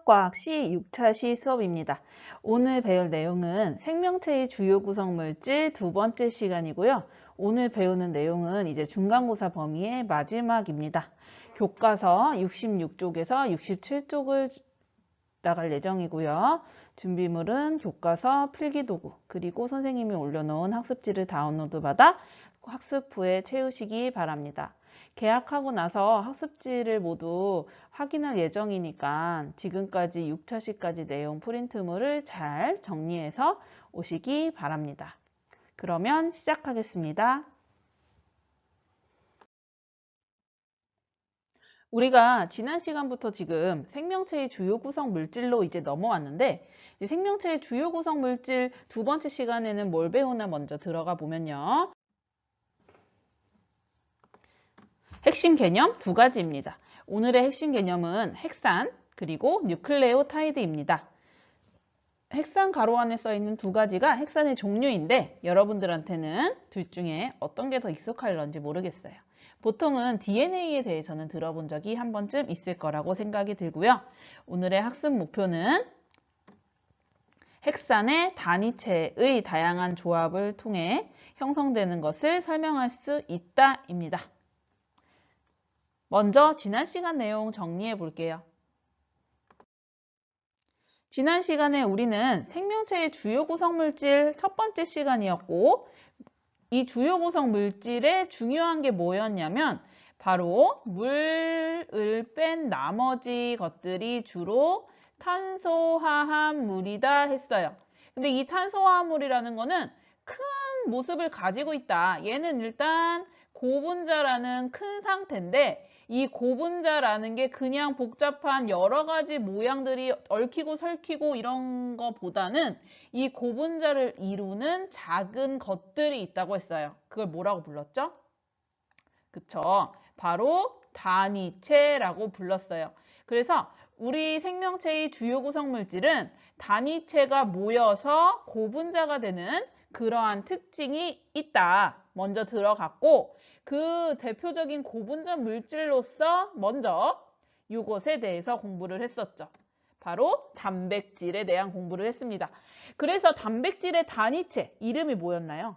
수학과학 시 6차 시 수업입니다. 오늘 배울 내용은 생명체의 주요 구성 물질 두 번째 시간이고요. 오늘 배우는 내용은 이제 중간고사 범위의 마지막입니다. 교과서 66쪽에서 67쪽을 나갈 예정이고요. 준비물은 교과서, 필기도구, 그리고 선생님이 올려놓은 학습지를 다운로드 받아 학습 후에 채우시기 바랍니다. 개학하고 나서 학습지를 모두 확인할 예정이니까 지금까지 6차시까지 내용 프린트물을 잘 정리해서 오시기 바랍니다. 그러면 시작하겠습니다. 우리가 지난 시간부터 지금 생명체의 주요 구성 물질로 이제 넘어왔는데 생명체의 주요 구성 물질 두 번째 시간에는 뭘 배우나 먼저 들어가 보면요. 핵심 개념 두 가지입니다. 오늘의 핵심 개념은 핵산 그리고 뉴클레오타이드입니다. 핵산 가로 안에 써 있는 두 가지가 핵산의 종류인데 여러분들한테는 둘 중에 어떤 게 더 익숙할런지 모르겠어요. 보통은 DNA에 대해서는 들어본 적이 한 번쯤 있을 거라고 생각이 들고요. 오늘의 학습 목표는 핵산의 단위체의 다양한 조합을 통해 형성되는 것을 설명할 수 있다입니다. 먼저 지난 시간 내용 정리해 볼게요. 지난 시간에 우리는 생명체의 주요 구성 물질 첫 번째 시간이었고 이 주요 구성 물질의 중요한 게 뭐였냐면 바로 물을 뺀 나머지 것들이 주로 탄소화합물이다 했어요. 근데 이 탄소화합물이라는 거는 큰 모습을 가지고 있다. 얘는 일단 고분자라는 큰 상태인데 이 고분자라는 게 그냥 복잡한 여러 가지 모양들이 얽히고 설키고 이런 거보다는 이 고분자를 이루는 작은 것들이 있다고 했어요. 그걸 뭐라고 불렀죠? 그쵸? 바로 단위체라고 불렀어요. 그래서 우리 생명체의 주요 구성 물질은 단위체가 모여서 고분자가 되는 그러한 특징이 있다. 먼저 들어갔고 그 대표적인 고분자 물질로서 먼저 이것에 대해서 공부를 했었죠. 바로 단백질에 대한 공부를 했습니다. 그래서 단백질의 단위체 이름이 뭐였나요?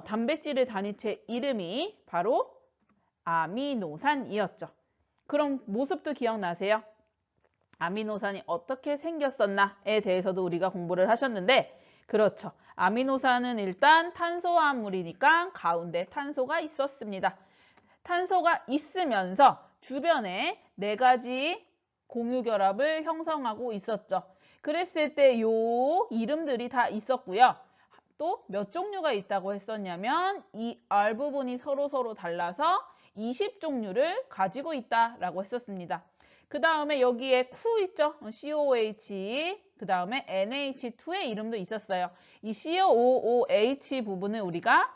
단백질의 단위체 이름이 바로 아미노산이었죠. 그럼 모습도 기억나세요? 아미노산이 어떻게 생겼었나에 대해서도 우리가 공부를 하셨는데 그렇죠. 아미노산은 일단 탄소화합물이니까 가운데 탄소가 있었습니다. 탄소가 있으면서 주변에 4가지 공유결합을 형성하고 있었죠. 그랬을 때 요 이름들이 다 있었고요. 또 몇 종류가 있다고 했었냐면 이 R 부분이 서로 달라서 20종류를 가지고 있다라고 했었습니다. 그 다음에 여기에 Q 있죠? COH, 그 다음에 NH2의 이름도 있었어요. 이 COOH 부분을 우리가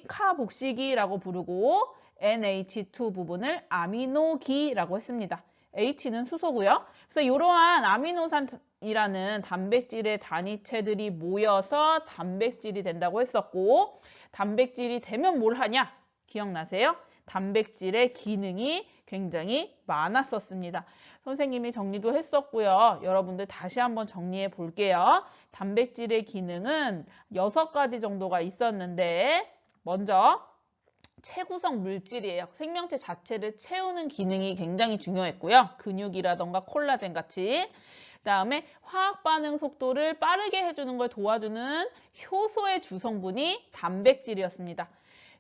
카복시기라고 부르고 NH2 부분을 아미노기라고 했습니다. H는 수소고요. 그래서 이러한 아미노산이라는 단백질의 단위체들이 모여서 단백질이 된다고 했었고 단백질이 되면 뭘 하냐? 기억나세요? 단백질의 기능이 굉장히 많았었습니다. 선생님이 정리도 했었고요. 여러분들 다시 한번 정리해 볼게요. 단백질의 기능은 6가지 정도가 있었는데 먼저 체구성 물질이에요. 생명체 자체를 채우는 기능이 굉장히 중요했고요. 근육이라던가 콜라겐 같이. 그다음에 화학 반응 속도를 빠르게 해주는 걸 도와주는 효소의 주성분이 단백질이었습니다.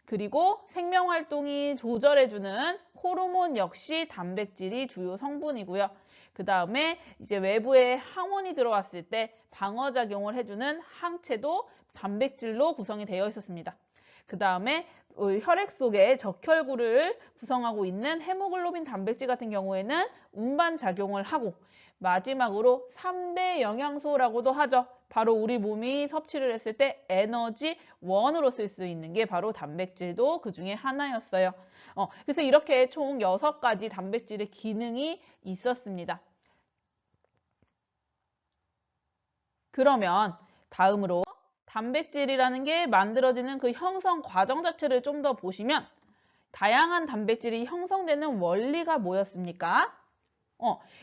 그리고 생명활동이 조절해주는 호르몬 역시 단백질이 주요 성분이고요. 그 다음에 이제 외부에 항원이 들어왔을 때 방어작용을 해주는 항체도 단백질로 구성이 되어 있었습니다. 그 다음에 혈액 속에 적혈구를 구성하고 있는 헤모글로빈 단백질 같은 경우에는 운반작용을 하고 마지막으로 3대 영양소라고도 하죠. 바로 우리 몸이 섭취를 했을 때 에너지 원으로 쓸 수 있는 게 바로 단백질도 그 중에 하나였어요. 그래서 이렇게 총 6가지 단백질의 기능이 있었습니다. 그러면 다음으로 단백질이라는 게 만들어지는 그 형성 과정 자체를 좀 더 보시면 다양한 단백질이 형성되는 원리가 뭐였습니까?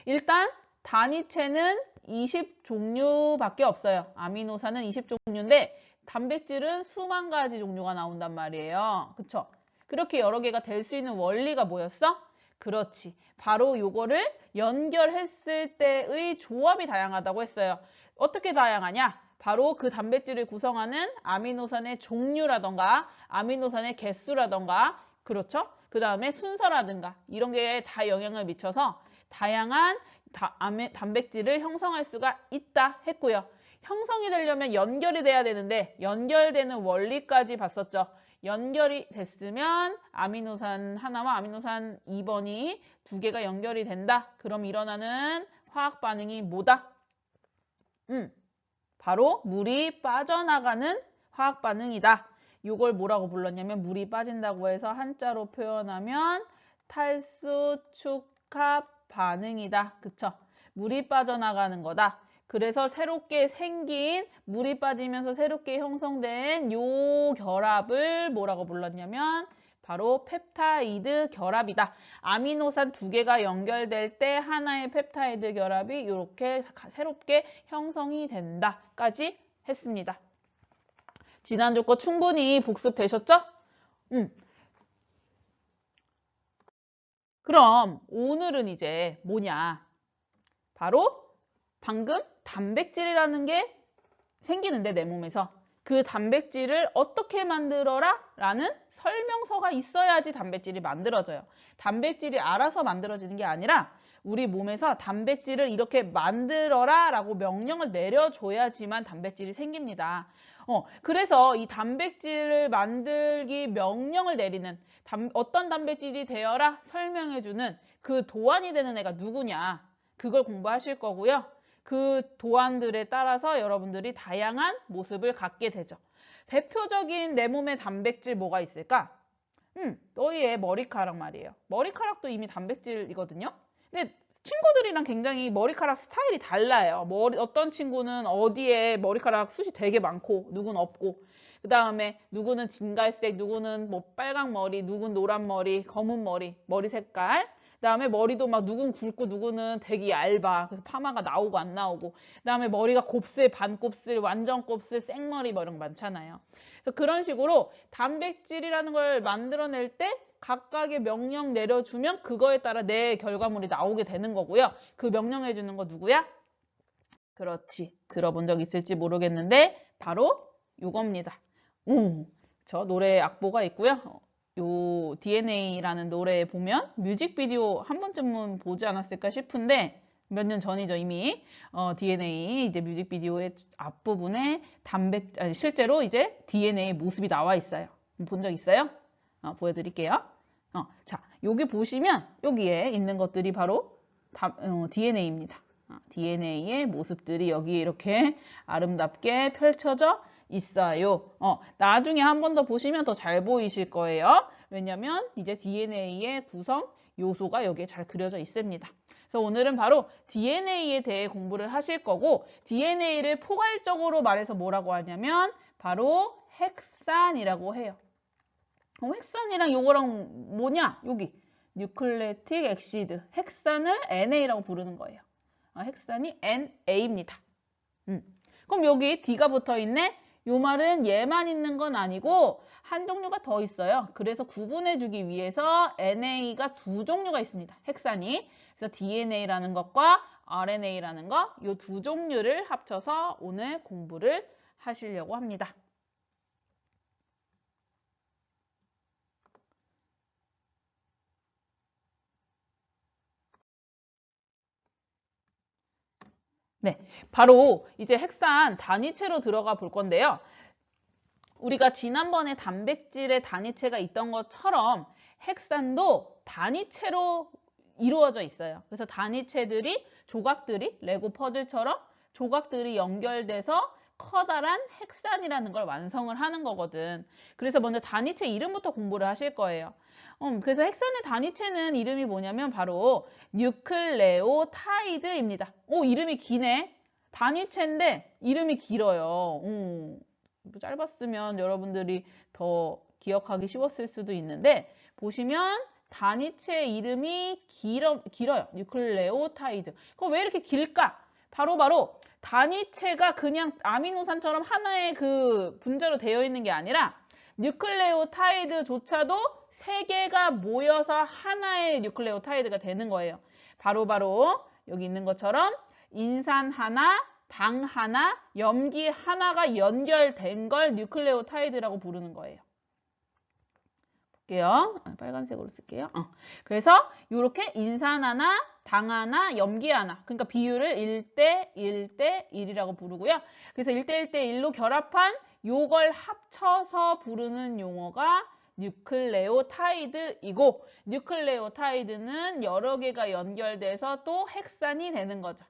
일단 단위체는 20종류밖에 없어요. 아미노산은 20종류인데 단백질은 수만 가지 종류가 나온단 말이에요. 그쵸? 그렇게 여러 개가 될 수 있는 원리가 뭐였어? 그렇지. 바로 요거를 연결했을 때의 조합이 다양하다고 했어요. 어떻게 다양하냐? 바로 그 단백질을 구성하는 아미노산의 종류라던가 아미노산의 개수라던가 그렇죠? 그 다음에 순서라든가 이런 게 다 영향을 미쳐서 다양한 단백질을 형성할 수가 있다 했고요. 형성이 되려면 연결이 돼야 되는데 연결되는 원리까지 봤었죠. 연결이 됐으면 아미노산 하나와 아미노산 2번이 두 개가 연결이 된다. 그럼 일어나는 화학 반응이 뭐다? 바로 물이 빠져나가는 화학 반응이다. 이걸 뭐라고 불렀냐면 물이 빠진다고 해서 한자로 표현하면 탈수축합 반응이다. 그쵸? 물이 빠져나가는 거다. 그래서 새롭게 생긴 물이 빠지면서 새롭게 형성된 요 결합을 뭐라고 불렀냐면 바로 펩타이드 결합이다. 아미노산 두 개가 연결될 때 하나의 펩타이드 결합이 이렇게 새롭게 형성이 된다까지 했습니다. 지난주 거 충분히 복습되셨죠? 그럼 오늘은 이제 뭐냐? 바로 방금 단백질이라는 게 생기는데 내 몸에서 그 단백질을 어떻게 만들어라? 라는 설명서가 있어야지 단백질이 만들어져요. 단백질이 알아서 만들어지는 게 아니라 우리 몸에서 단백질을 이렇게 만들어라 라고 명령을 내려줘야지만 단백질이 생깁니다. 그래서 이 단백질을 만들기 명령을 내리는 어떤 단백질이 되어라 설명해주는 그 도안이 되는 애가 누구냐 그걸 공부하실 거고요. 그 도안들에 따라서 여러분들이 다양한 모습을 갖게 되죠. 대표적인 내 몸의 단백질 뭐가 있을까? 너희의 머리카락 말이에요. 머리카락도 이미 단백질이거든요. 근데 친구들이랑 굉장히 머리카락 스타일이 달라요. 어떤 친구는 어디에 머리카락 숱이 되게 많고 누구는 없고 그 다음에 누구는 진갈색, 누구는 뭐 빨강 머리, 누구는 노란 머리, 검은 머리 색깔 그 다음에 머리도 막 누구는 굵고 누구는 되게 얇아. 그래서 파마가 나오고 안 나오고 그 다음에 머리가 곱슬, 반곱슬, 완전 곱슬, 생머리 뭐 이런 거 많잖아요. 그래서 그런 식으로 단백질이라는 걸 만들어낼 때 각각의 명령 내려주면 그거에 따라 내 결과물이 나오게 되는 거고요. 그 명령해 주는 거 누구야? 그렇지. 들어본 적 있을지 모르겠는데 바로 이겁니다. 저 노래 악보가 있고요. 요 DNA라는 노래에 보면 뮤직비디오 한 번쯤은 보지 않았을까 싶은데 몇 년 전이죠 이미 DNA 이제 뮤직비디오의 앞부분에 실제로 이제 DNA 모습이 나와 있어요. 본 적 있어요? 보여드릴게요. 자 여기 보시면 여기에 있는 것들이 바로 DNA입니다. DNA의 모습들이 여기 이렇게 아름답게 펼쳐져 있어요. 나중에 한 번 더 보시면 더 잘 보이실 거예요. 왜냐면 이제 DNA의 구성 요소가 여기에 잘 그려져 있습니다. 그래서 오늘은 바로 DNA에 대해 공부를 하실 거고 DNA를 포괄적으로 말해서 뭐라고 하냐면 바로 헥산이라고 해요. 헥산이랑 요거랑 뭐냐? 여기 뉴클레틱 엑시드 헥산을 NA라고 부르는 거예요. 헥산이 NA입니다. 그럼 여기 D가 붙어 있네? 요 말은 얘만 있는 건 아니고 한 종류가 더 있어요. 그래서 구분해 주기 위해서 NA가 두 종류가 있습니다. 헥산이. 그래서 DNA라는 것과 RNA라는 것, 요 두 종류를 합쳐서 오늘 공부를 하시려고 합니다. 네, 바로 이제 헥산 단위체로 들어가 볼 건데요. 우리가 지난번에 단백질의 단위체가 있던 것처럼 헥산도 단위체로 이루어져 있어요. 그래서 단위체들이 조각들이 레고 퍼즐처럼 조각들이 연결돼서 커다란 헥산이라는 걸 완성을 하는 거거든. 그래서 먼저 단위체 이름부터 공부를 하실 거예요. 그래서 헥산의 단위체는 이름이 뭐냐면 바로 뉴클레오타이드입니다. 이름이 기네. 단위체인데 이름이 길어요. 짧았으면 여러분들이 더 기억하기 쉬웠을 수도 있는데 보시면 단위체 이름이 길어요. 뉴클레오타이드. 그럼 왜 이렇게 길까? 바로 단위체가 그냥 아미노산처럼 하나의 그 분자로 되어 있는 게 아니라 뉴클레오타이드조차도 3개가 모여서 하나의 뉴클레오타이드가 되는 거예요. 바로 여기 있는 것처럼 인산 하나, 당 하나, 염기 하나가 연결된 걸 뉴클레오타이드라고 부르는 거예요. 볼게요. 빨간색으로 쓸게요. 그래서 이렇게 인산 하나, 당 하나, 염기 하나. 그러니까 비율을 1대 1대 1이라고 부르고요. 그래서 1대 1대 1로 결합한 요걸 합쳐서 부르는 용어가 뉴클레오타이드이고, 뉴클레오타이드는 여러 개가 연결돼서 또 헥산이 되는 거죠.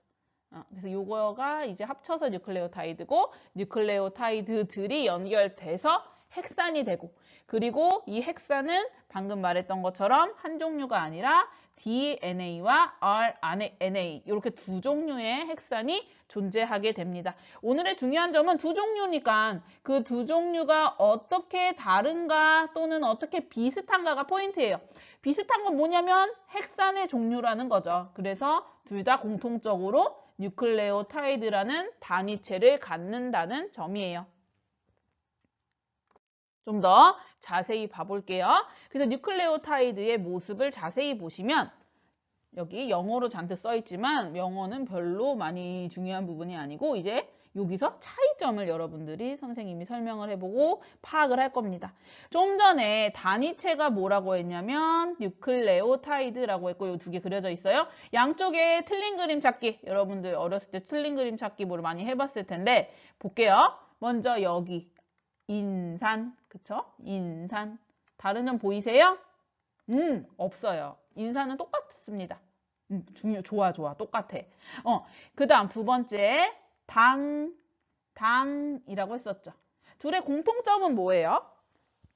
그래서 요거가 이제 합쳐서 뉴클레오타이드고, 뉴클레오타이드들이 연결돼서 헥산이 되고, 그리고 이 헥산은 방금 말했던 것처럼 한 종류가 아니라 DNA와 RNA 이렇게 두 종류의 헥산이 존재하게 됩니다. 오늘의 중요한 점은 두 종류니까 그 두 종류가 어떻게 다른가 또는 어떻게 비슷한가가 포인트예요. 비슷한 건 뭐냐면 헥산의 종류라는 거죠. 그래서 둘 다 공통적으로 뉴클레오타이드라는 단위체를 갖는다는 점이에요. 좀 더 자세히 봐볼게요. 그래서 뉴클레오타이드의 모습을 자세히 보시면 여기 영어로 잔뜩 써있지만 영어는 별로 많이 중요한 부분이 아니고 이제 여기서 차이점을 여러분들이 선생님이 설명을 해보고 파악을 할 겁니다. 좀 전에 단위체가 뭐라고 했냐면 뉴클레오타이드라고 했고 이 두 개 그려져 있어요. 양쪽에 틀린 그림 찾기. 여러분들 어렸을 때 틀린 그림 찾기 뭘 많이 해봤을 텐데 볼게요. 먼저 여기 인산, 그쵸? 인산. 다른 점 보이세요? 없어요. 인산은 똑같습니다. 좋아. 똑같아. 그 다음 두 번째, 당이라고 했었죠. 둘의 공통점은 뭐예요?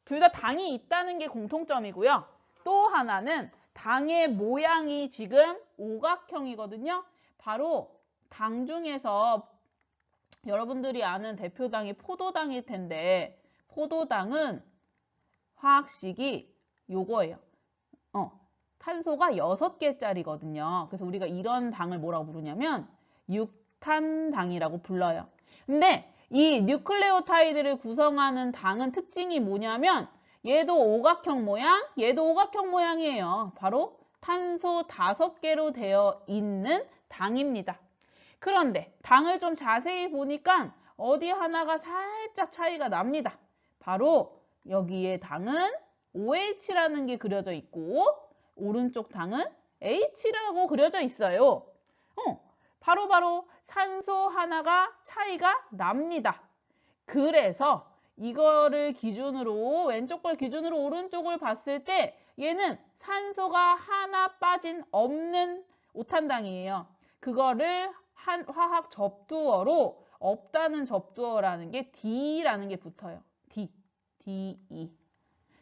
둘 다 당이 있다는 게 공통점이고요. 또 하나는 당의 모양이 지금 오각형이거든요. 바로 당 중에서 여러분들이 아는 대표당이 포도당일 텐데 포도당은 화학식이 요거예요. 탄소가 6개짜리거든요. 그래서 우리가 이런 당을 뭐라고 부르냐면 육탄당이라고 불러요. 근데 이 뉴클레오타이드를 구성하는 당은 특징이 뭐냐면 얘도 오각형 모양, 얘도 오각형 모양이에요. 바로 탄소 5개로 되어 있는 당입니다. 그런데 당을 좀 자세히 보니까 어디 하나가 살짝 차이가 납니다. 바로 여기에 당은 OH라는 게 그려져 있고 오른쪽 당은 H라고 그려져 있어요. 바로 산소 하나가 차이가 납니다. 그래서 이거를 기준으로 왼쪽 걸 기준으로 오른쪽을 봤을 때 얘는 산소가 하나 빠진 없는 오탄당이에요. 그거를 한 화학 접두어로 없다는 접두어라는 게 D라는 게 붙어요. DE.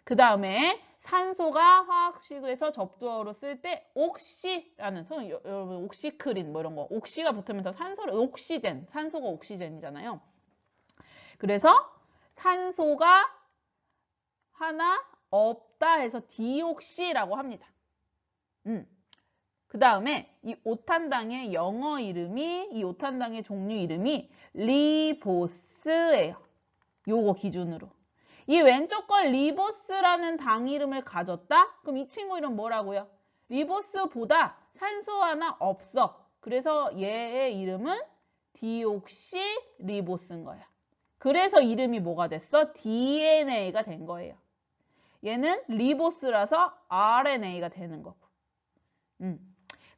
그 다음에 산소가 화학식에서 접두어로 쓸 때 옥시라는, 여러분 옥시크린 뭐 이런 거 옥시가 붙으면서 산소를 옥시젠, 산소가 옥시젠이잖아요. 그래서 산소가 하나 없다 해서 디옥시라고 합니다. 그 다음에 이 오탄당의 영어 이름이, 이 오탄당의 종류 이름이 리보스예요. 요거 기준으로. 이 왼쪽 걸 리보스라는 당 이름을 가졌다? 그럼 이 친구 이름 뭐라고요? 리보스보다 산소 하나 없어. 그래서 얘의 이름은 디옥시리보스인 거야. 그래서 이름이 뭐가 됐어? DNA가 된 거예요. 얘는 리보스라서 RNA가 되는 거고.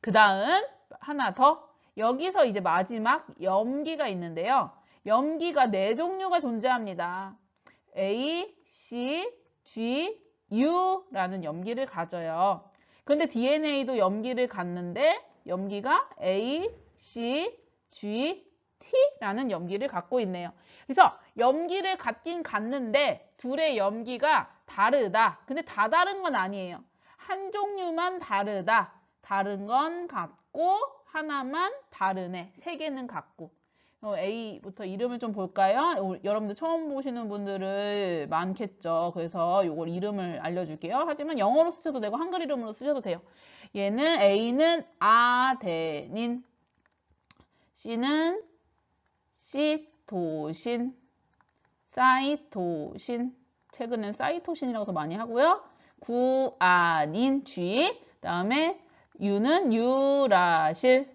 그 다음 하나 더. 여기서 이제 마지막 염기가 있는데요. 염기가 4종류가 존재합니다. A, C, G, U라는 염기를 가져요. 그런데 DNA도 염기를 갖는데 염기가 A, C, G, T라는 염기를 갖고 있네요. 그래서 염기를 갖긴 갖는데 둘의 염기가 다르다. 근데 다 다른 건 아니에요. 한 종류만 다르다. 다른 건 같고 하나만 다르네. 3개는 같고. A부터 이름을 좀 볼까요? 여러분들 처음 보시는 분들을 많겠죠. 그래서 이걸 이름을 알려줄게요. 하지만 영어로 쓰셔도 되고 한글 이름으로 쓰셔도 돼요. 얘는 A는 아데닌, C는 시토신, 사이토신, 최근엔 사이토신이라고도 많이 하고요. 구아닌, G, 다음에 U는 유라실,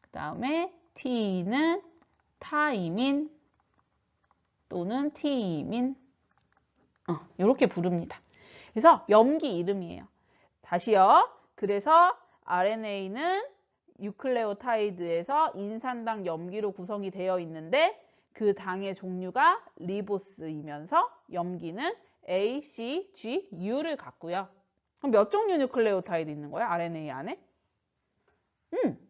그 다음에 T는 타이민 또는 티민, 이렇게 부릅니다. 그래서 염기 이름이에요. 다시요. 그래서 RNA는 뉴클레오타이드에서 인산당 염기로 구성이 되어 있는데 그 당의 종류가 리보스이면서 염기는 A, C, G, U를 갖고요. 그럼 몇 종류 뉴클레오타이드 있는 거야? RNA 안에?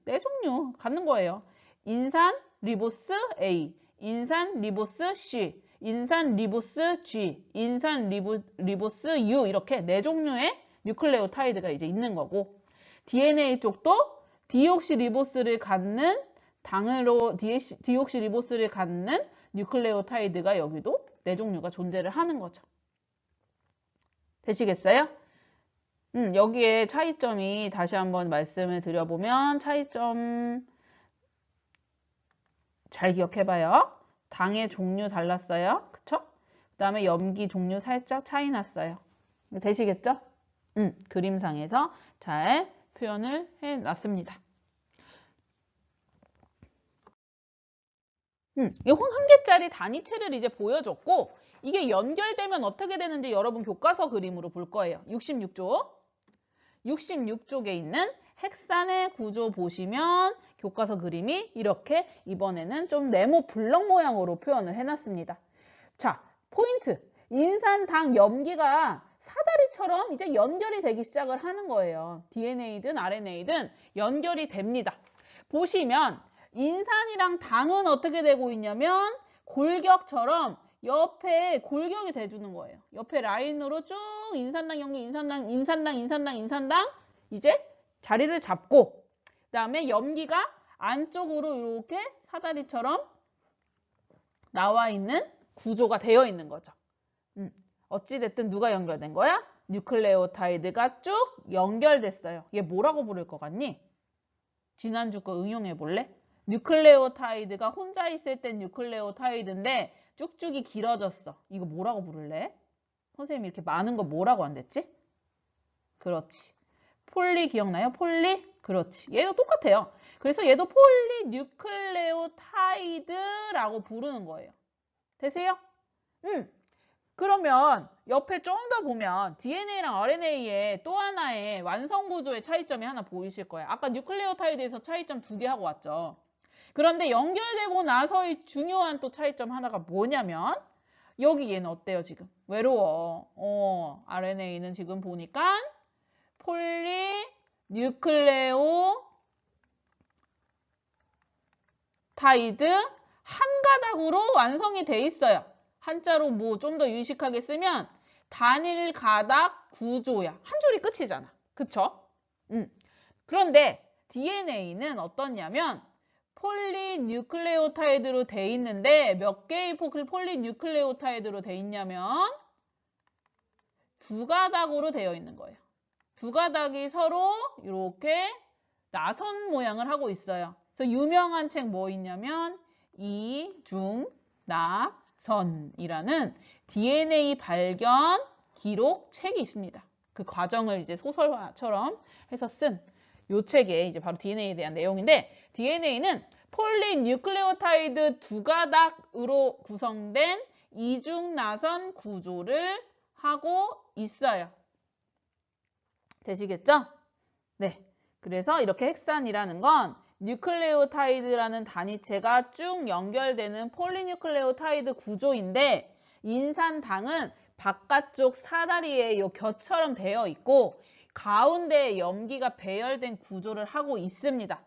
4종류 갖는 거예요. 인산 리보스 A, 인산 리보스 C, 인산 리보스 G, 인산 리보스 U, 이렇게 4종류의 뉴클레오타이드가 이제 있는 거고, DNA 쪽도 디옥시리보스를 갖는 당으로 디옥시리보스를 갖는 뉴클레오타이드가 여기도 4종류가 존재를 하는 거죠. 되시겠어요? 여기에 차이점이 다시 한번 말씀을 드려보면 차이점 잘 기억해봐요. 당의 종류 달랐어요. 그쵸? 그 다음에 염기 종류 살짝 차이 났어요. 되시겠죠? 그림상에서 잘 표현을 해놨습니다. 이 1개짜리 단위체를 이제 보여줬고, 이게 연결되면 어떻게 되는지 여러분 교과서 그림으로 볼 거예요. 66쪽. 66쪽에 있는 헥산의 구조 보시면 교과서 그림이 이렇게 이번에는 좀 네모 블럭 모양으로 표현을 해놨습니다. 자, 포인트. 인산당 염기가 사다리처럼 이제 연결이 되기 시작을 하는 거예요. DNA든 RNA든 연결이 됩니다. 보시면 인산이랑 당은 어떻게 되고 있냐면 골격처럼 옆에 골격이 돼주는 거예요. 옆에 라인으로 쭉 인산당 염기, 인산당 이제 자리를 잡고, 그 다음에 염기가 안쪽으로 이렇게 사다리처럼 나와 있는 구조가 되어 있는 거죠. 어찌됐든 누가 연결된 거야? 뉴클레오타이드가 쭉 연결됐어요. 얘 뭐라고 부를 것 같니? 지난주 거 응용해 볼래? 뉴클레오타이드가 혼자 있을 땐 뉴클레오타이드인데 쭉쭉이 길어졌어. 이거 뭐라고 부를래? 선생님이 이렇게 많은 거 뭐라고 안 됐지? 그렇지. 폴리 기억나요? 폴리? 그렇지. 얘도 똑같아요. 그래서 얘도 폴리뉴클레오타이드라고 부르는 거예요. 되세요? 그러면 옆에 좀 더 보면 DNA랑 RNA의 또 하나의 완성 구조의 차이점이 하나 보이실 거예요. 아까 뉴클레오타이드에서 차이점 2개 하고 왔죠. 그런데 연결되고 나서의 중요한 또 차이점 하나가 뭐냐면 여기 얘는 어때요 지금? 외로워. RNA는 지금 보니까 폴리뉴클레오타이드 한 가닥으로 완성이 돼 있어요. 한자로 뭐 좀 더 유식하게 쓰면 단일 가닥 구조야. 한 줄이 끝이잖아. 그쵸? 그런데 DNA는 어떻냐면 폴리뉴클레오타이드로 돼 있는데 몇 개의 폴리뉴클레오타이드로 돼 있냐면 2가닥으로 되어 있는 거예요. 2가닥이 서로 이렇게 나선 모양을 하고 있어요. 그래서 유명한 책 뭐 있냐면 이중나선이라는 DNA 발견 기록 책이 있습니다. 그 과정을 이제 소설화처럼 해서 쓴 이 책에 이제 바로 DNA에 대한 내용인데, DNA는 폴리뉴클레오타이드 2가닥으로 구성된 이중나선 구조를 하고 있어요. 되시겠죠? 네. 그래서 이렇게 헥산이라는 건 뉴클레오타이드라는 단위체가 쭉 연결되는 폴리뉴클레오타이드 구조인데, 인산당은 바깥쪽 사다리에 이 겨처럼 되어 있고 가운데에 염기가 배열된 구조를 하고 있습니다.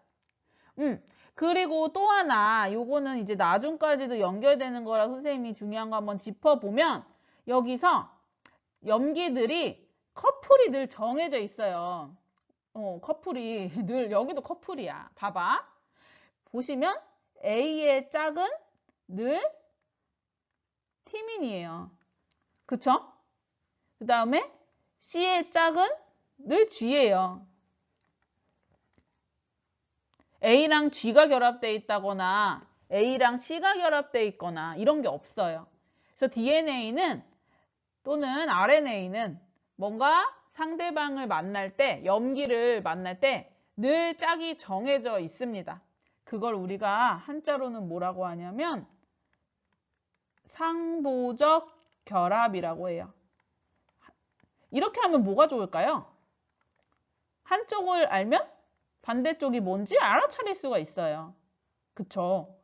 그리고 또 하나, 요거는 이제 나중까지도 연결되는 거라 선생님이 중요한 거 한번 짚어보면 여기서 염기들이 커플이 늘 정해져 있어요. 커플이 늘 여기도 커플이야. 봐봐. 보시면 A의 짝은 늘 티민이에요. 그쵸? 그 다음에 C의 짝은 늘 G예요. A랑 G가 결합되어 있다거나 A랑 C가 결합되어 있거나 이런 게 없어요. 그래서 DNA는 또는 RNA는 뭔가 상대방을 만날 때, 염기를 만날 때 늘 짝이 정해져 있습니다. 그걸 우리가 한자로는 뭐라고 하냐면 상보적 결합이라고 해요. 이렇게 하면 뭐가 좋을까요? 한쪽을 알면 반대쪽이 뭔지 알아차릴 수가 있어요. 그쵸?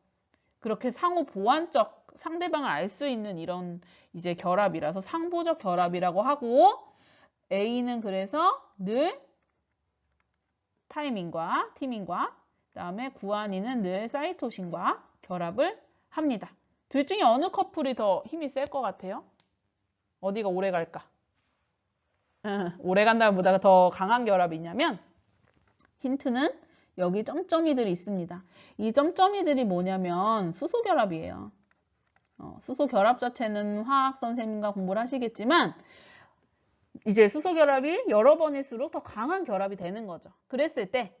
그렇게 상호 보완적 상대방을 알 수 있는 이런 이제 결합이라서 상보적 결합이라고 하고 A는 그래서 늘 타이민과 티민과 그다음에 구아닌은 늘 사이토신과 결합을 합니다. 둘 중에 어느 커플이 더 힘이 셀 것 같아요? 어디가 오래 갈까? 오래 간다는 보다 더 강한 결합이 있냐면 힌트는 여기 점점이들이 있습니다. 이 점점이들이 뭐냐면 수소 결합이에요. 수소 결합 자체는 화학 선생님과 공부를 하시겠지만 이제 수소 결합이 여러 번일수록 더 강한 결합이 되는 거죠. 그랬을 때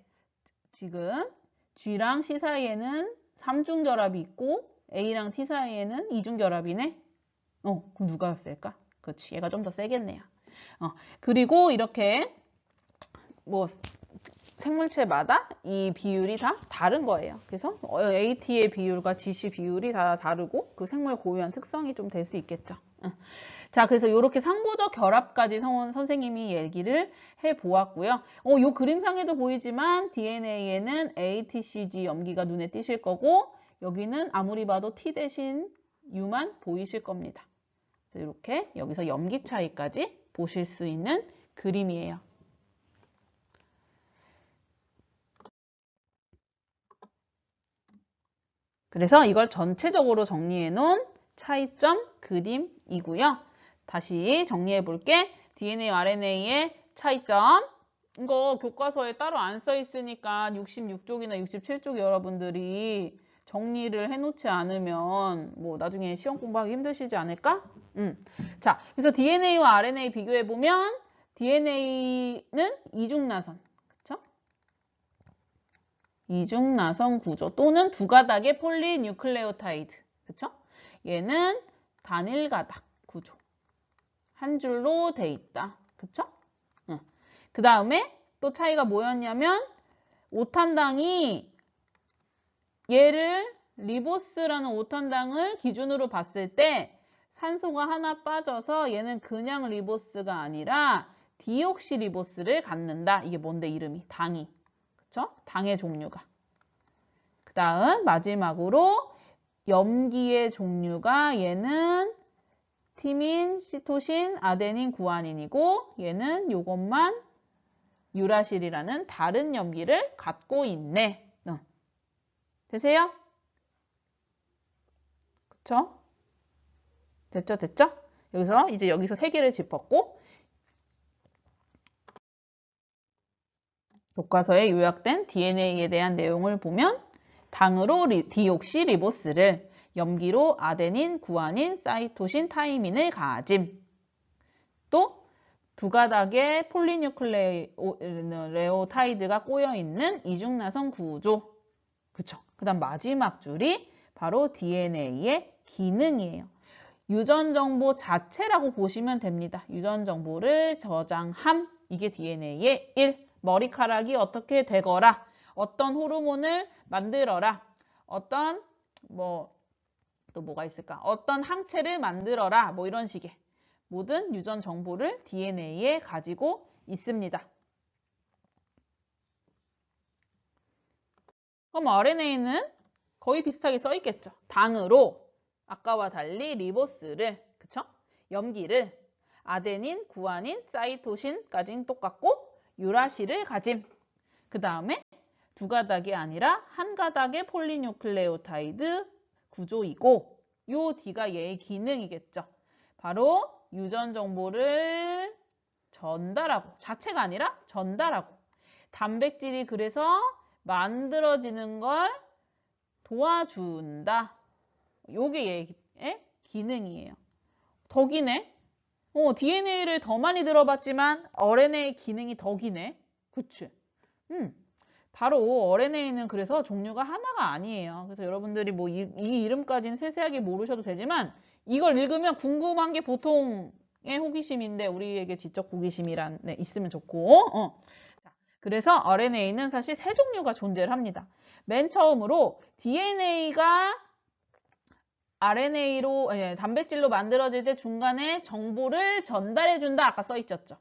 지금 G랑 C 사이에는 3중 결합이 있고 A랑 T 사이에는 2중 결합이네. 그럼 누가 셀까? 그렇지, 얘가 좀 더 세겠네요. 그리고 이렇게 뭐 생물체마다 이 비율이 다 다른 거예요. 그래서 AT의 비율과 GC 비율이 다 다르고 그 생물 고유한 특성이 좀 될 수 있겠죠. 자, 그래서 이렇게 상보적 결합까지 선생님이 얘기를 해보았고요. 이 그림상에도 보이지만 DNA에는 ATCG 염기가 눈에 띄실 거고 여기는 아무리 봐도 T 대신 U만 보이실 겁니다. 그래서 이렇게 여기서 염기 차이까지 보실 수 있는 그림이에요. 그래서 이걸 전체적으로 정리해 놓은 차이점 그림이고요. 다시 정리해 볼게. DNA, RNA의 차이점. 이거 교과서에 따로 안 써 있으니까 66쪽이나 67쪽 여러분들이 정리를 해놓지 않으면 뭐 나중에 시험 공부하기 힘드시지 않을까? 자, 그래서 DNA와 RNA 비교해 보면 DNA는 이중나선, 그쵸? 이중나선 구조 또는 두 가닥의 폴리뉴클레오타이드, 그쵸? 얘는 단일 가닥 구조. 한 줄로 돼 있다. 그쵸? 그 다음에 또 차이가 뭐였냐면 오탄당이 얘를 리보스라는 오탄당을 기준으로 봤을 때 산소가 하나 빠져서 얘는 그냥 리보스가 아니라 디옥시리보스를 갖는다. 이게 뭔데 이름이? 당이. 그쵸? 당의 종류가. 그 다음 마지막으로 염기의 종류가 얘는 티민, 시토신, 아데닌, 구아닌이고 얘는 요것만 유라실이라는 다른 염기를 갖고 있네. 되세요? 그쵸? 됐죠? 여기서 세 개를 짚었고 교과서에 요약된 DNA에 대한 내용을 보면 당으로 디옥시리보스를 염기로 아데닌, 구아닌, 사이토신, 타이민을 가짐. 또 두 가닥의 폴리뉴클레오타이드가 꼬여있는 이중나선 구조. 그쵸? 그 다음 마지막 줄이 바로 DNA의 기능이에요. 유전 정보 자체라고 보시면 됩니다. 유전 정보를 저장함. 이게 DNA의 1. 머리카락이 어떻게 되거라. 어떤 호르몬을 만들어라. 어떤 또 뭐가 있을까? 어떤 항체를 만들어라. 뭐 이런 식의 모든 유전 정보를 DNA에 가지고 있습니다. 그럼 RNA는 거의 비슷하게 써 있겠죠. 당으로 아까와 달리 리보스를, 그쵸? 염기를 아데닌, 구아닌, 사이토신까지는 똑같고 유라실을 가짐. 그 다음에 두 가닥이 아니라 한 가닥의 폴리뉴클레오타이드 구조이고 요 D가 얘의 기능이겠죠. 바로 유전 정보를 전달하고 자체가 아니라 전달하고 단백질이 그래서 만들어지는 걸 도와준다. 요게 얘의 기능이에요. 더 기네? DNA를 더 많이 들어봤지만 RNA 기능이 더 기네. 그치? 바로 RNA는 그래서 종류가 하나가 아니에요. 그래서 여러분들이 뭐 이 이름까지는 세세하게 모르셔도 되지만 이걸 읽으면 궁금한 게 보통의 호기심인데 우리에게 지적 호기심이란 있으면 좋고. 자, 그래서 RNA는 사실 세 종류가 존재를 합니다. 맨 처음으로 DNA가 RNA로 단백질로 만들어질 때 중간에 정보를 전달해준다. 아까 써 있었죠.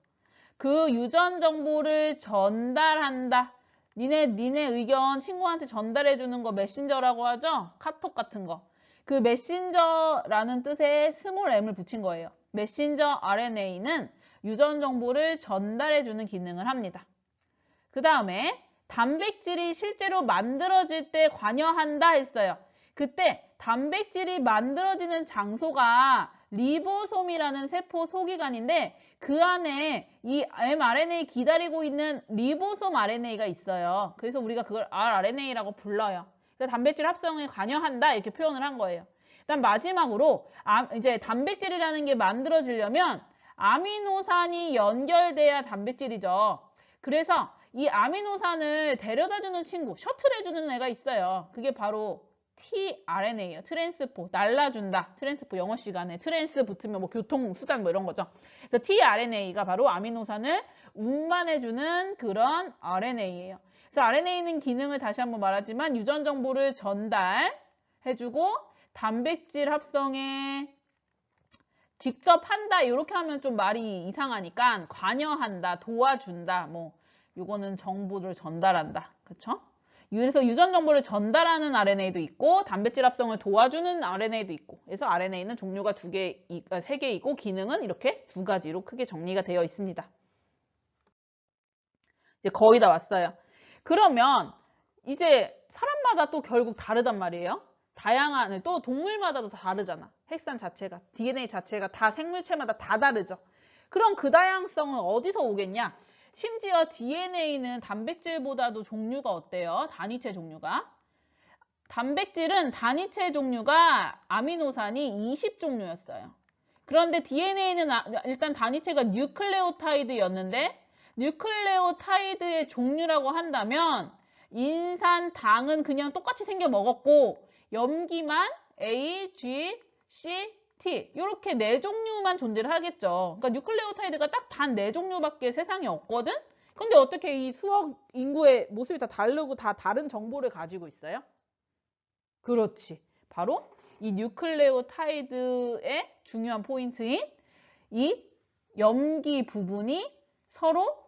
그 유전 정보를 전달한다. 니네 의견 친구한테 전달해주는 거 메신저라고 하죠? 카톡 같은 거. 그 메신저라는 뜻에 스몰 m을 붙인 거예요. 메신저 RNA는 유전 정보를 전달해주는 기능을 합니다. 그 다음에 단백질이 실제로 만들어질 때 관여한다 했어요. 그때 단백질이 만들어지는 장소가 리보솜이라는 세포 소기관인데 그 안에 이 mRNA 기다리고 있는 리보솜 RNA가 있어요. 그래서 우리가 그걸 rRNA라고 불러요. 그래서 단백질 합성에 관여한다 이렇게 표현을 한 거예요. 일단 마지막으로 이제 단백질이라는 게 만들어지려면 아미노산이 연결돼야 단백질이죠. 그래서 이 아미노산을 데려다주는 친구, 셔틀해주는 애가 있어요. 그게 바로 tRNA예요. 트랜스포, 날라준다. 트랜스포 영어 시간에 트랜스 붙으면 뭐 교통수단 뭐 이런 거죠. 그래서 tRNA가 바로 아미노산을 운반해주는 그런 RNA예요. 그래서 RNA는 기능을 다시 한번 말하지만 유전 정보를 전달해주고 단백질 합성에 직접 한다. 이렇게 하면 좀 말이 이상하니까 관여한다, 도와준다. 뭐 요거는 정보를 전달한다. 그쵸? 그래서 유전 정보를 전달하는 RNA도 있고 단백질 합성을 도와주는 RNA도 있고 그래서 RNA는 종류가 세 개이고 기능은 이렇게 두 가지로 크게 정리가 되어 있습니다. 이제 거의 다 왔어요. 그러면 이제 사람마다 또 결국 다르단 말이에요. 다양한 또 동물마다도 다르잖아. 핵산 자체가 DNA 자체가 다 생물체마다 다 다르죠. 그럼 그 다양성은 어디서 오겠냐? 심지어 DNA는 단백질보다도 종류가 어때요? 단위체 종류가. 단백질은 단위체 종류가 아미노산이 20종류였어요. 그런데 DNA는 일단 단위체가 뉴클레오타이드였는데 뉴클레오타이드의 종류라고 한다면 인산, 당은 그냥 똑같이 생겨 먹었고 염기만 A, G, C, T 이렇게 네 종류만 존재를 하겠죠. 그러니까 뉴클레오타이드가 딱 단 네 종류밖에 세상에 없거든? 근데 어떻게 이 수억 인구의 모습이 다 다르고 다 다른 정보를 가지고 있어요? 그렇지. 바로 이 뉴클레오타이드의 중요한 포인트인 이 염기 부분이 서로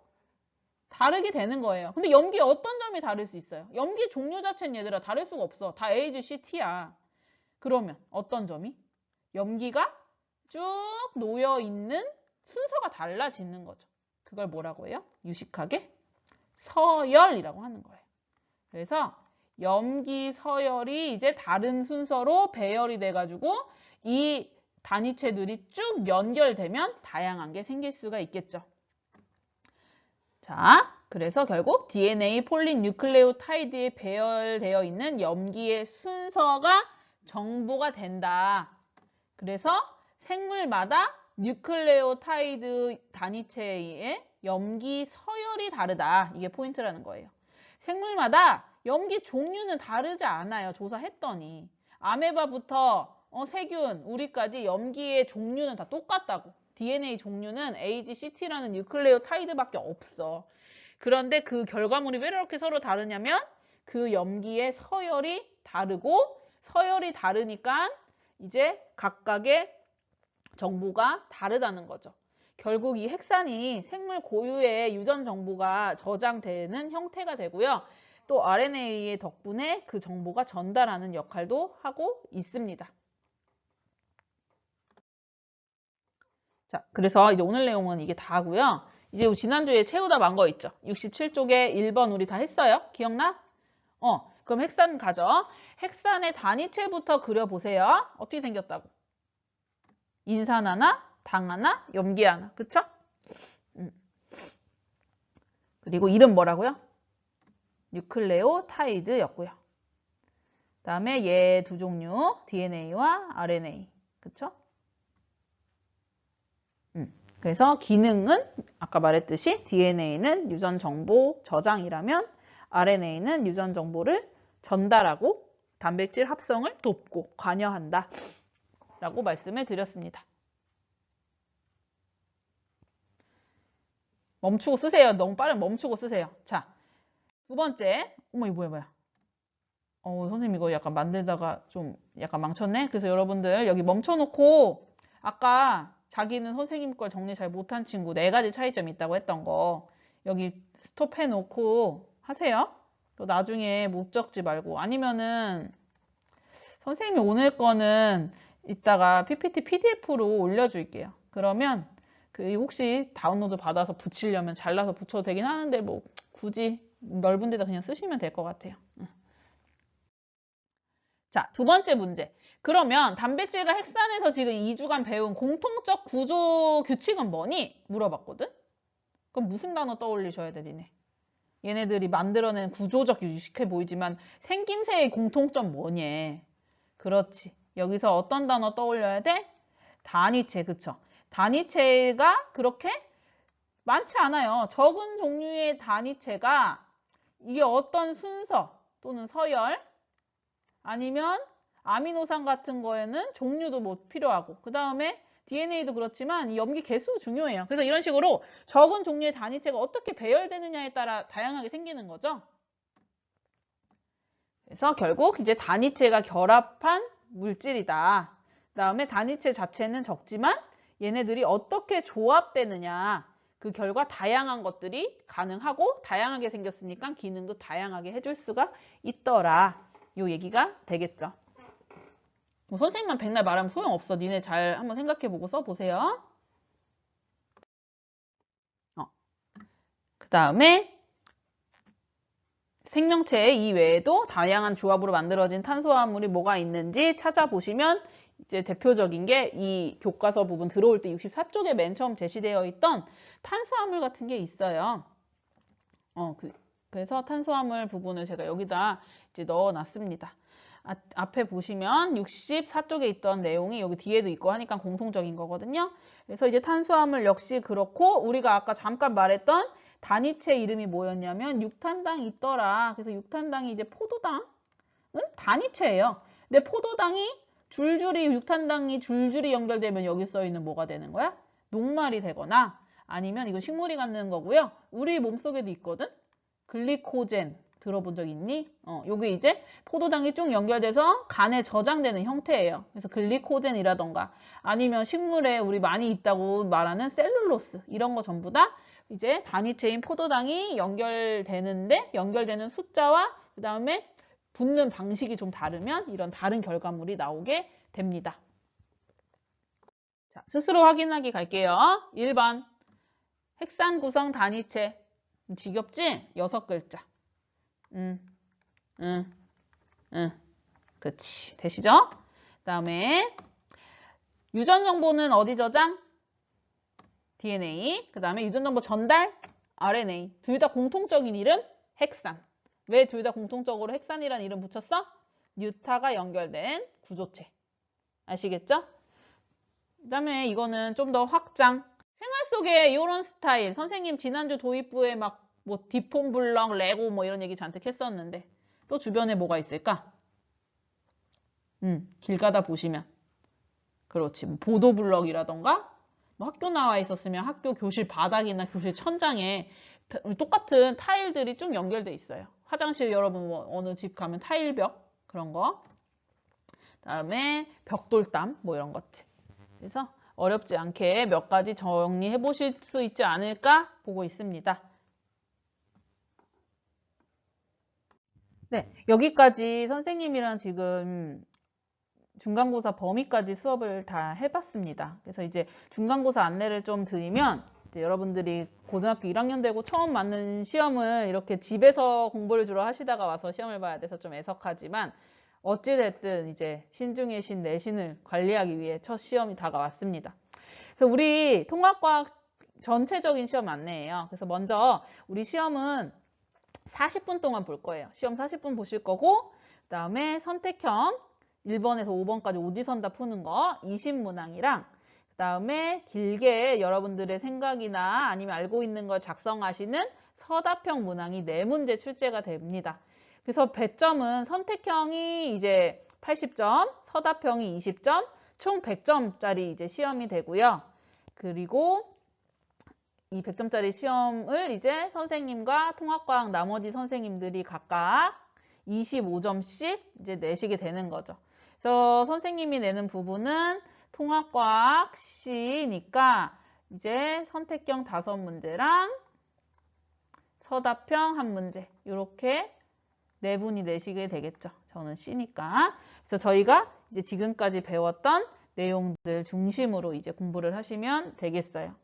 다르게 되는 거예요. 근데 염기의 어떤 점이 다를 수 있어요? 염기 종류 자체는 얘들아 다를 수가 없어. 다 A, G, C, T야. 그러면 어떤 점이? 염기가 쭉 놓여 있는 순서가 달라지는 거죠. 그걸 뭐라고 해요? 유식하게 서열이라고 하는 거예요. 그래서 염기 서열이 이제 다른 순서로 배열이 돼가지고 이 단위체들이 쭉 연결되면 다양한 게 생길 수가 있겠죠. 자, 그래서 결국 DNA 폴리뉴클레오타이드에 배열되어 있는 염기의 순서가 정보가 된다. 그래서 생물마다 뉴클레오타이드 단위체의 염기 서열이 다르다. 이게 포인트라는 거예요. 생물마다 염기 종류는 다르지 않아요. 조사했더니. 아메바부터 세균, 우리까지 염기의 종류는 다 똑같다고. DNA 종류는 AGCT라는 뉴클레오타이드밖에 없어. 그런데 그 결과물이 왜 이렇게 서로 다르냐면 그 염기의 서열이 다르고 서열이 다르니까 이제 각각의 정보가 다르다는 거죠. 결국 이 핵산이 생물 고유의 유전 정보가 저장되는 형태가 되고요. 또 RNA의 덕분에 그 정보가 전달하는 역할도 하고 있습니다. 자, 그래서 이제 오늘 내용은 이게 다고요. 이제 지난주에 채우다 만 거 있죠. 67쪽에 1번 우리 다 했어요. 기억나? 그럼 핵산 가죠. 핵산의 단위체부터 그려보세요. 어떻게 생겼다고? 인산 하나, 당 하나, 염기 하나. 그쵸? 그리고 이름 뭐라고요? 뉴클레오타이드였고요. 다음에 얘 두 종류, DNA와 RNA. 그쵸? 그래서 기능은 아까 말했듯이 DNA는 유전 정보 저장이라면 RNA는 유전 정보를 전달하고 단백질 합성을 돕고 관여한다 라고 말씀을 드렸습니다. 멈추고 쓰세요. 너무 빠르면 멈추고 쓰세요. 자, 두 번째. 어머, 이거 뭐야. 선생님 이거 약간 만들다가 좀 약간 망쳤네. 그래서 여러분들 여기 멈춰놓고 아까 자기는 선생님 걸 정리 잘 못한 친구 4가지 차이점이 있다고 했던 거 여기 스톱해놓고 하세요. 또 나중에 못 적지 말고 아니면은 선생님이 오늘 거는 이따가 PPT PDF로 올려줄게요. 그러면 그 혹시 다운로드 받아서 붙이려면 잘라서 붙여도 되긴 하는데 뭐 굳이 넓은 데다 그냥 쓰시면 될 것 같아요. 자, 두 번째 문제. 그러면 단백질과 핵산에서 지금 2주간 배운 공통적 구조 규칙은 뭐니? 물어봤거든? 그럼 무슨 단어 떠올리셔야 돼, 니네? 얘네들이 만들어낸 구조적 유식해 보이지만 생김새의 공통점 뭐니? 그렇지. 여기서 어떤 단어 떠올려야 돼? 단위체, 그쵸? 단위체가 그렇게 많지 않아요. 적은 종류의 단위체가 이게 어떤 순서 또는 서열 아니면 아미노산 같은 거에는 종류도 뭐 필요하고 그 다음에 DNA도 그렇지만 이 염기 개수 중요해요. 그래서 이런 식으로 적은 종류의 단위체가 어떻게 배열되느냐에 따라 다양하게 생기는 거죠. 그래서 결국 이제 단위체가 결합한 물질이다. 그 다음에 단위체 자체는 적지만 얘네들이 어떻게 조합되느냐 그 결과 다양한 것들이 가능하고 다양하게 생겼으니까 기능도 다양하게 해줄 수가 있더라. 요 얘기가 되겠죠. 뭐 선생님만 백날 말하면 소용없어. 니네 잘 한번 생각해보고 써보세요. 그 다음에 생명체 이외에도 다양한 조합으로 만들어진 탄수화물이 뭐가 있는지 찾아보시면 이제 대표적인 게 이 교과서 부분 들어올 때 64쪽에 맨 처음 제시되어 있던 탄수화물 같은 게 있어요. 그래서 탄수화물 부분을 제가 여기다 이제 넣어놨습니다. 앞에 보시면 64쪽에 있던 내용이 여기 뒤에도 있고 하니까 공통적인 거거든요. 그래서 이제 탄수화물 역시 그렇고 우리가 아까 잠깐 말했던 단위체 이름이 뭐였냐면 육탄당이 있더라. 그래서 육탄당이 이제 포도당은 단위체예요. 근데 포도당이 육탄당이 줄줄이 연결되면 여기 써 있는 뭐가 되는 거야? 녹말이 되거나 아니면 이거 식물이 갖는 거고요. 우리 몸속에도 있거든? 글리코젠 들어본 적 있니? 요게 이제 포도당이 쭉 연결돼서 간에 저장되는 형태예요. 그래서 글리코젠이라던가 아니면 식물에 우리 많이 있다고 말하는 셀룰로스 이런 거 전부 다 이제 단위체인 포도당이 연결되는 숫자와 그 다음에 붙는 방식이 좀 다르면 이런 다른 결과물이 나오게 됩니다. 자, 스스로 확인하기 갈게요. 1번 핵산 구성 단위체 지겹지? 6글자. 그렇지. 되시죠? 그 다음에 유전 정보는 어디 저장? DNA. 그 다음에 유전 정보 전달? RNA. 둘 다 공통적인 이름? 핵산. 왜 둘 다 공통적으로 핵산이라는 이름 붙였어? 뉴타가 연결된 구조체. 아시겠죠? 그 다음에 이거는 좀 더 확장. 생활 속에 이런 스타일. 선생님 지난주 도입부에 막 뭐 디폼 블럭, 레고 뭐 이런 얘기 잔뜩 했었는데 또 주변에 뭐가 있을까? 길 가다 보시면 그렇지. 뭐 보도 블럭이라던가 뭐 학교 나와 있었으면 학교 교실 바닥이나 교실 천장에 똑같은 타일들이 쭉 연결돼 있어요. 화장실 여러분 뭐 어느 집 가면 타일벽 그런 거. 그다음에 벽돌담 뭐 이런 것들. 그래서 어렵지 않게 몇 가지 정리해 보실 수 있지 않을까 보고 있습니다. 네, 여기까지 선생님이랑 지금 중간고사 범위까지 수업을 다 해봤습니다. 그래서 이제 중간고사 안내를 좀 드리면 이제 여러분들이 고등학교 1학년 되고 처음 맞는 시험을 이렇게 집에서 공부를 주로 하시다가 와서 시험을 봐야 돼서 좀 애석하지만 어찌됐든 이제 신중의 신 내신을 관리하기 위해 첫 시험이 다가왔습니다. 그래서 우리 통합과학 전체적인 시험 안내예요. 그래서 먼저 우리 시험은 40분 동안 볼 거예요. 시험 40분 보실 거고 그다음에 선택형 1번에서 5번까지 오지선 다 푸는 거 20문항이랑 그다음에 길게 여러분들의 생각이나 아니면 알고 있는 걸 작성하시는 서답형 문항이 4문제 출제가 됩니다. 그래서 배점은 선택형이 이제 80점, 서답형이 20점, 총 100점짜리 이제 시험이 되고요. 그리고 이 100점짜리 시험을 이제 선생님과 통합과학 나머지 선생님들이 각각 25점씩 이제 내시게 되는 거죠. 그래서 선생님이 내는 부분은 통합과학 C니까 이제 선택형 5문제랑 서답형 1문제 이렇게 4분이 내시게 되겠죠. 저는 C니까. 그래서 저희가 이제 지금까지 배웠던 내용들 중심으로 이제 공부를 하시면 되겠어요.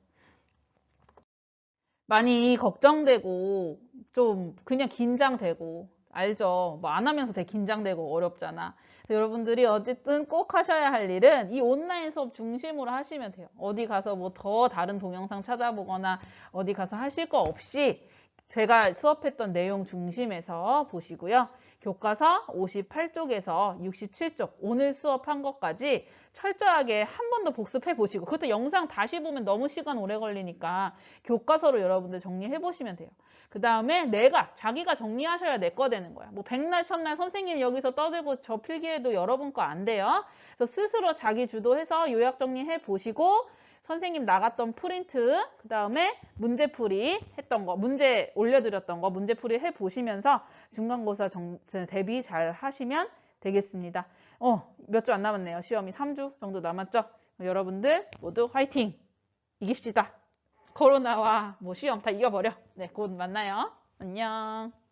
많이 걱정되고 좀 그냥 긴장되고 알죠? 뭐 안 하면서 되게 긴장되고 어렵잖아. 여러분들이 어쨌든 꼭 하셔야 할 일은 이 온라인 수업 중심으로 하시면 돼요. 어디 가서 뭐 더 다른 동영상 찾아보거나 어디 가서 하실 거 없이 제가 수업했던 내용 중심에서 보시고요. 교과서 58쪽에서 67쪽 오늘 수업한 것까지 철저하게 한 번 더 복습해 보시고 그것도 영상 다시 보면 너무 시간 오래 걸리니까 교과서로 여러분들 정리해 보시면 돼요. 그 다음에 자기가 정리하셔야 내 거 되는 거야. 뭐 백날 첫날 선생님 여기서 떠들고 저 필기해도 여러분 거 안 돼요. 그래서 스스로 자기 주도해서 요약 정리해 보시고 선생님 나갔던 프린트, 그 다음에 문제풀이 했던 거, 문제 올려드렸던 거, 문제풀이 해보시면서 중간고사 대비 잘 하시면 되겠습니다. 몇 주 안 남았네요. 시험이 3주 정도 남았죠? 여러분들 모두 화이팅! 이깁시다. 코로나와 뭐 시험 다 이겨버려. 네, 곧 만나요. 안녕.